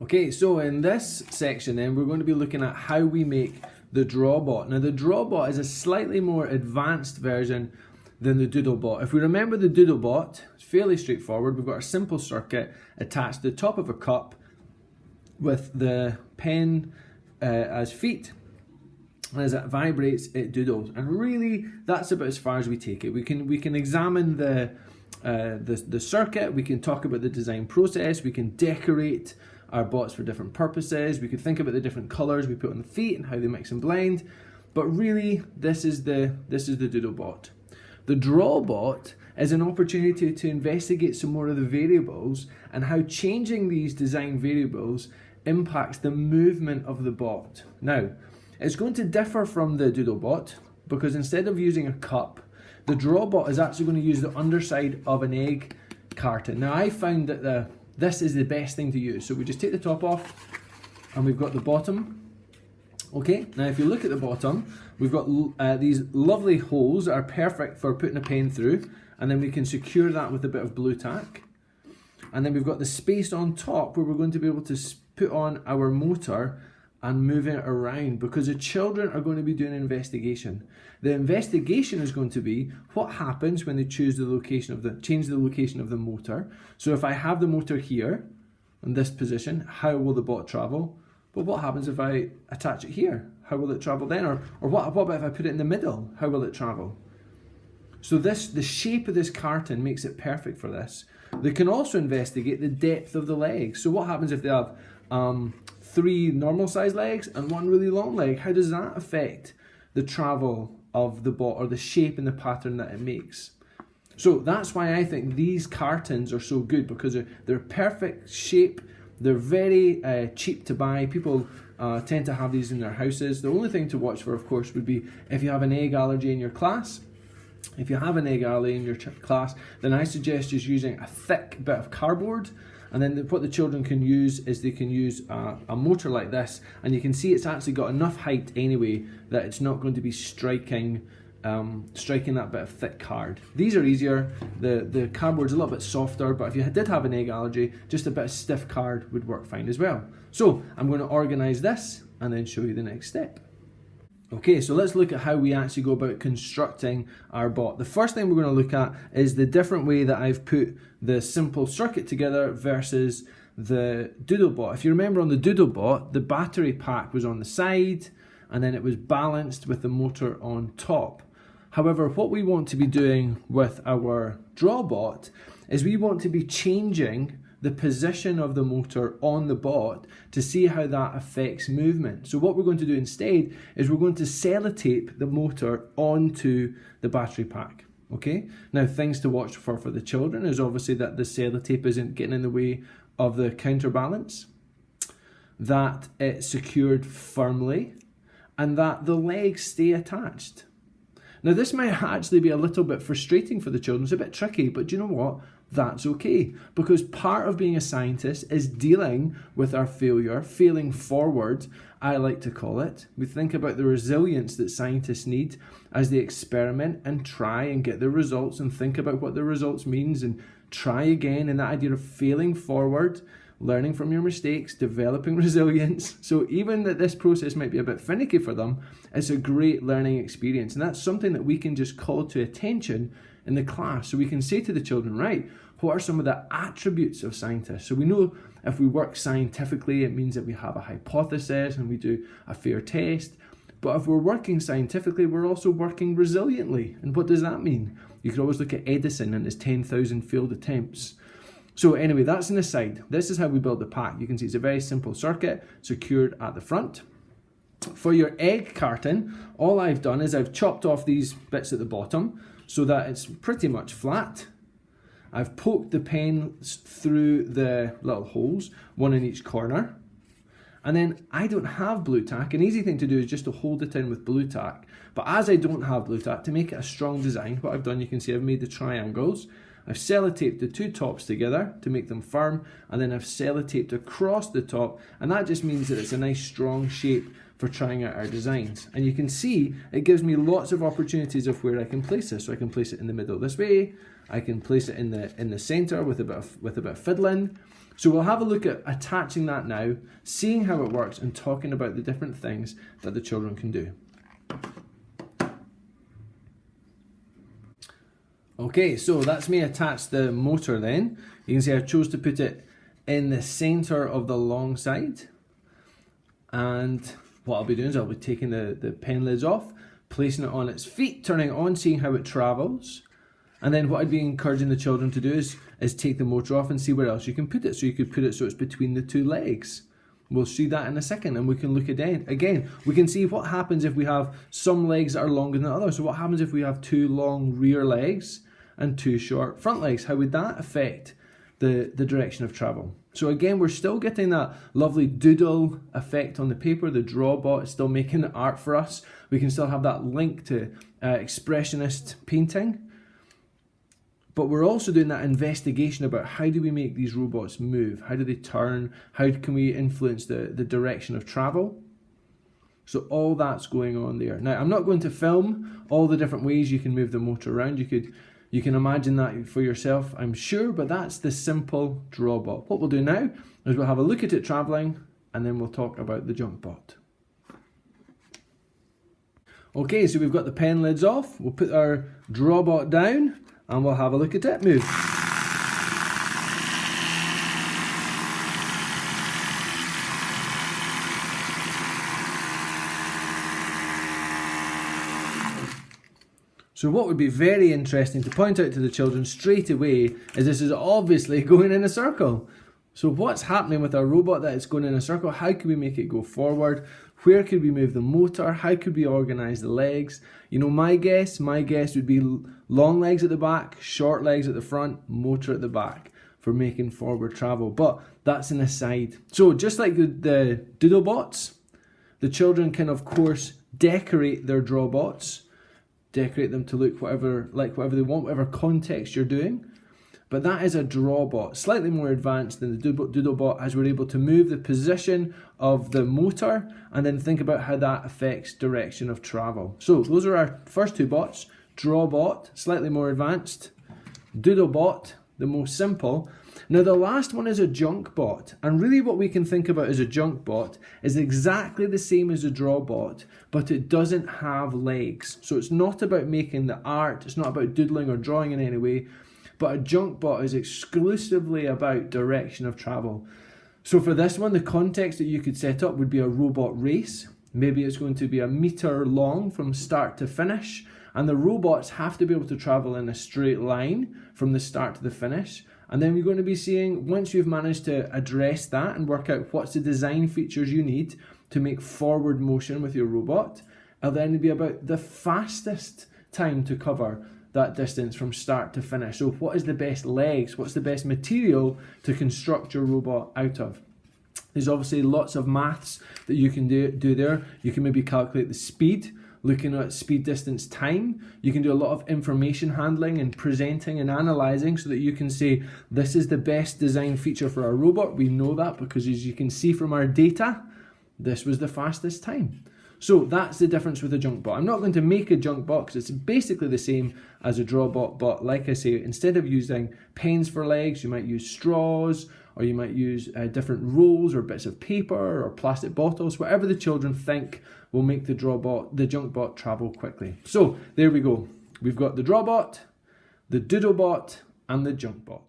Okay, so in this section then, we're going to be looking at how we make the Drawbot. Now the Drawbot is a slightly more advanced version than the Doodlebot. If we remember the Doodlebot, it's fairly straightforward. We've got a simple circuit attached to the top of a cup with the pen as feet. And as it vibrates, it doodles. And really, that's about as far as we take it. We can examine the circuit, we can talk about the design process, we can decorate our bots for different purposes, we could think about the different colors we put on the feet and how they mix and blend, but really this is the Doodlebot. The Drawbot is an opportunity to investigate some more of the variables and how changing these design variables impacts the movement of the bot. Now, it's going to differ from the Doodlebot because instead of using a cup, the Drawbot is actually going to use the underside of an egg carton. Now, I found that this is the best thing to use. So we just take the top off and we've got the bottom. Okay, now if you look at the bottom, we've got these lovely holes that are perfect for putting a pen through, and then we can secure that with a bit of blue tack. And then we've got the space on top where we're going to be able to put on our motor and moving it around, because the children are going to be doing an investigation. The investigation is going to be what happens when they change the location of the motor. So if I have the motor here in this position, how will the bot travel? But what happens if I attach it here? How will it travel then? Or what about if I put it in the middle? How will it travel? So the shape of this carton makes it perfect for this. They can also investigate the depth of the legs. So what happens if they have 3 normal size legs and 1 really long leg? How does that affect the travel of the bot or the shape and the pattern that it makes? So that's why I think these cartons are so good, because they're perfect shape. They're very cheap to buy. People tend to have these in their houses. The only thing to watch for, of course, would be if you have an egg allergy in your class. If you have an egg allergy in your class, then I suggest just using a thick bit of cardboard. And then what the children can use is they can use a motor like this, and you can see it's actually got enough height anyway that it's not going to be striking that bit of thick card. These are easier. The cardboard's a little bit softer, but if you did have an egg allergy, just a bit of stiff card would work fine as well. So I'm going to organise this and then show you the next step. Okay, so let's look at how we actually go about constructing our bot. The first thing we're going to look at is the different way that I've put the simple circuit together versus the Doodlebot. If you remember on the Doodlebot, the battery pack was on the side and then it was balanced with the motor on top. However, what we want to be doing with our Drawbot is we want to be changing the position of the motor on the bot to see how that affects movement. So what we're going to do instead is we're going to sellotape the motor onto the battery pack. Okay, now things to watch for the children is obviously that the sellotape isn't getting in the way of the counterbalance, that it's secured firmly, and that the legs stay attached. Now this might actually be a little bit frustrating for the children, it's a bit tricky, but do you know what? That's okay, because part of being a scientist is dealing with our failure, failing forward, I like to call it. We think about the resilience that scientists need as they experiment and try and get the results and think about what the results means and try again, and that idea of failing forward, learning from your mistakes, developing resilience. So even that this process might be a bit finicky for them, it's a great learning experience, and that's something that we can just call to attention in the class. So we can say to the children, right, what are some of the attributes of scientists? So we know if we work scientifically, it means that we have a hypothesis and we do a fair test. But if we're working scientifically, we're also working resiliently. And what does that mean? You could always look at Edison and his 10,000 failed attempts. So anyway, that's an aside. This is how we build the pack. You can see it's a very simple circuit secured at the front. For your egg carton, all I've done is I've chopped off these bits at the bottom so that it's pretty much flat. I've poked the pen through the little holes, one in each corner. And then I don't have blue tack. An easy thing to do is just to hold it in with blue tack. But as I don't have blue tack, to make it a strong design, what I've done, you can see I've made the triangles. I've sellotaped the 2 tops together to make them firm, and then I've sellotaped across the top, and that just means that it's a nice strong shape for trying out our designs. And you can see it gives me lots of opportunities of where I can place this. So I can place it in the middle this way. I can place it in the center with a bit of fiddling. So we'll have a look at attaching that now, seeing how it works, and talking about the different things that the children can do. Okay, so that's me attached the motor then. You can see I chose to put it in the center of the long side. And what I'll be doing is I'll be taking the pen lids off, placing it on its feet, turning it on, seeing how it travels. And then what I'd be encouraging the children to do is take the motor off and see where else you can put it. So you could put it so it's between the two legs. We'll see that in a second, and we can look again. We can see what happens if we have some legs that are longer than others. So what happens if we have two long rear legs and two short front legs? How would that affect the direction of travel? So again, we're still getting that lovely doodle effect on the paper. The Drawbot is still making the art for us. We can still have that link to expressionist painting. But we're also doing that investigation about how do we make these robots move? How do they turn? How can we influence the direction of travel? So all that's going on there. Now, I'm not going to film all the different ways you can move the motor around. You can imagine that for yourself, I'm sure, but that's the simple Drawbot. What we'll do now is we'll have a look at it traveling, and then we'll talk about the JunkBot. Okay, so we've got the pen lids off. We'll put our Drawbot down, and we'll have a look at it move. So what would be very interesting to point out to the children straight away is this is obviously going in a circle. So what's happening with our robot that it's going in a circle? How can we make it go forward? Where could we move the motor? How could we organize the legs? You know, my guess would be long legs at the back, short legs at the front, motor at the back for making forward travel. But that's an aside. So just like the Doodlebots, the children can of course decorate their Drawbots, decorate them to look whatever they want, whatever context you're doing. But that is a Drawbot, slightly more advanced than the Doodlebot, as we're able to move the position of the motor and then think about how that affects direction of travel. So those are our first two bots. Drawbot, slightly more advanced. Doodlebot, the most simple. Now the last one is a JunkBot, and really what we can think about as a JunkBot is exactly the same as a Drawbot, but it doesn't have legs. So it's not about making the art, it's not about doodling or drawing in any way, but a JunkBot is exclusively about direction of travel. So for this one, the context that you could set up would be a robot race. Maybe it's going to be 1 meter long from start to finish, and the robots have to be able to travel in a straight line from the start to the finish. And then we're going to be seeing, once you've managed to address that and work out what's the design features you need to make forward motion with your robot, it'll then be about the fastest time to cover that distance from start to finish. So what is the best legs? What's the best material to construct your robot out of? There's obviously lots of maths that you can do there. You can maybe calculate the speed, looking at speed, distance, time. You can do a lot of information handling and presenting and analysing so that you can say, this is the best design feature for our robot. We know that because as you can see from our data, this was the fastest time. So that's the difference with a JunkBot. I'm not going to make a JunkBot because it's basically the same as a Drawbot, but like I say, instead of using pens for legs, you might use straws, or you might use different rolls or bits of paper or plastic bottles, whatever the children think will make the JunkBot travel quickly. So there we go. We've got the Drawbot, the Doodlebot, and the JunkBot.